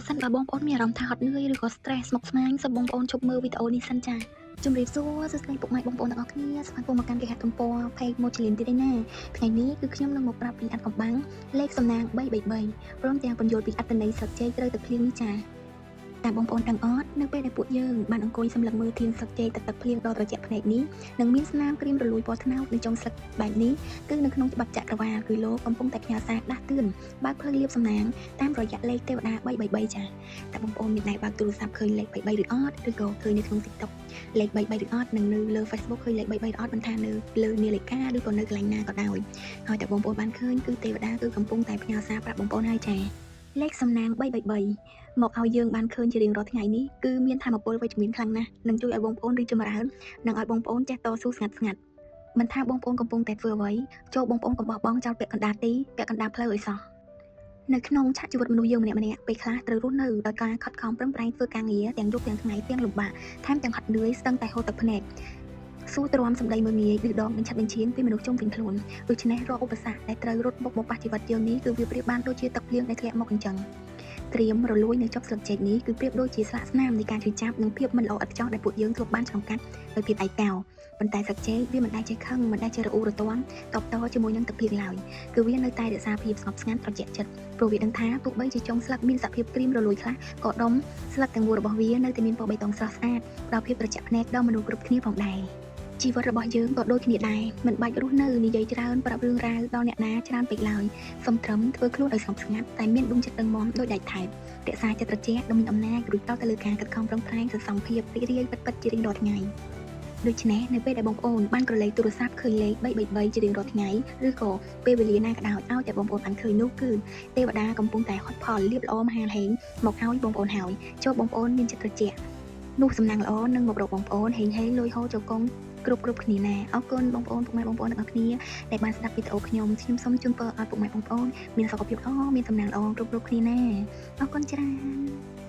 សិនបើបងប្អូនមានអារម្មណ៍ថាហត់នឿយឬក៏ stress ស្មុគស្មាញសូមបងប្អូនជប់មើលវីដេអូនេះសិនចា៎ជំរាបសួរសួស្តីពុកម៉ែបងប្អូនទាំងអស់គ្នាស្វាគមន៍មកកាន់គេហទំព័រ page Mochelin ទៀតឯណាថ្ងៃនេះគឺខ្ញុំនឹងមកប្រាប់ពីអត្ថកំបាំងលេខសំណាង333ព្រមទាំងបញ្យល់ពីអត្ថន័យស្លឹកចេកត្រូវទឹកភ្លៀងនេះចា៎តែបងប្អូនទាំងអស់នៅពេលដែលពួកយើងបានអង្គុយសម្លឹងមើលធាងស្លឹកចេកទឹកភ្លៀងដ៏ត្រជាក់ភ្នែកនេះនឹងមានស្នាមក្រៀមរលួយពណ៌ត្នោតនៅចុងស្លឹកបែបនេះគឺនៅក្នុងច្បាប់ចក្រវាឡគឺលោកកំពុងតែផ្ញើសារដាស់តឿនបើកផ្លូវលាភសំណាងតាមរយៈលេខទេវតា333ចា៎តែបងប្អូនមានដែរបើកទូរស័ព្ទឃើញលេខ33ឬអត់ឬក៏ឃើញនៅក្នុង TikTok លេខ33ឬអត់និងនៅលើ Facebook ឃើញលេខ33ឬអត់មិនថានៅលើនាឡិកាឬក៏នៅកន្លែងណាក៏ដោយហើយតែបងប្អូនបានឃើញគឺទេវតាគឺកំពុងតែផ្ញើសារប្រាប់បងប្អូនហើយចា៎លេខសំណាង333មកឲ្យយើងបានឃើញជារៀងរាល់ថ្ងៃនេះគឺមានធម៌ពលវិជ្ជមានខ្លាំងណាស់នឹងជួយឲ្យបងប្អូនរីកចម្រើននិងឲ្យបងប្អូនចេះតស៊ូស្ងាត់មិនថាបងប្អូនកំពុងតែធ្វើអ្វីចូលបងប្អូនកុំបោះបង់ចោលពាក់កណ្ដាលទីពាក់កណ្ដាលផ្លូវឲ្យសោះនៅក្នុងឆាកជីវិតមនុស្សយើងម្នាក់ៗពេលខ្លះត្រូវរស់នៅដោយការខិតខំប្រឹងប្រែងធ្វើការងារទាំងយប់ទាំងថ្ងៃទាំងលំបាកថែមទាំងហត់នឿយស្ទឹងតែហូរទឹកភ្នែកសួរទ្រាំសម្ដីមើលងាយឌឺដងបញ្ឆិតបញ្ឈៀនពីមនុស្សជុំវិញខ្លួនដូច្នេះរាល់ឧបសគ្គដែលត្រូវរត់បុកមកប៉ះជីវិតយើងនេះគឺវាប្រៀបបានដូចជាទឹកភ្លៀងដែលធ្លាក់មកអញ្ចឹងក្រៀមរលួយនៅចុងស្លឹកចេកនេះគឺប្រៀបដូចជាស្លាកស្នាមនៃការឈឺចាប់និងភាពមិនល្អឥតខ្ចោះដែលពួកយើងធ្លាប់បានឆ្លងកាត់ដោយភាពឯកោប៉ុន្តែស្លឹកចេកវាមិនដែលចេះខឹងមិនដែលចេះរអ៊ូរទាំតបតជាមួយនឹងទឹកភ្លៀងឡើយគឺវានៅតែរក្សាភាពស្ងប់ស្ងាត់ត្រជាក់ចិត្តព្រោះវាដឹងថាទោះបីជាចុងស្លឹកមានសភាពក្រៀមរលួយខ្លះក៏ដុំស្លឹកទាំងមូលរបស់វានៅតែមានពណ៌បៃតងស្រស់ស្អាតផ្ដល់ភាពត្រជាក់ភ្នែកដល់មនុស្សគ្រប់គ្នាផងដែរជីវិតរបស់យើងក៏ដូចគ្នាដែរមិនបាច់រស់នៅនិយាយច្រើនប្រាប់រឿងរ៉ាវដល់អ្នកណាច្រើនពេកឡើយសំត្រឹមធ្វើខ្លួនឲ្យស្ងប់ស្ងាត់តែមានដួងចិត្តរឹងមាំដូចដែកថែបរក្សាចិត្តត្រជាក់ដ៏មានអំណាចរួចតទៅលើការខិតខំប្រឹងប្រែងសន្សំភាពរីករាយពិតៗជារៀងរាល់ថ្ងៃដូច្នេះនៅពេលដែលបងប្អូនបានក្រឡេកទូរស័ព្ទឃើញលេខ333ជារៀងរាល់ថ្ងៃឬក៏ពេលវេលាណាក៏ដោយឲ្យតែបងប្អូនបានឃើញនោះគឺទេវតាកំពុងតែហត់ផលលៀបល្អមហាលហេងមកឲ្យបងប្អូនហើយចូលបងប្អូនមានចិត្តត្រជាក់នោះសំណាងល្អនឹងមករកបងប្អូនហេងហេងលុយហូរចូលកងគ្រប់គ្នាណាអរគុណបងប្អូនពុកម៉ែបងប្អូនទាំងអស់គ្នាដែលបានស្ដាប់វីដេអូខ្ញុំសូមជូនពរឲ្យពុកម៉ែបងប្អូនមានសុខភាពល្អមានសំណាងល្អគ្រប់គ្នាណាអរគុណច្រើន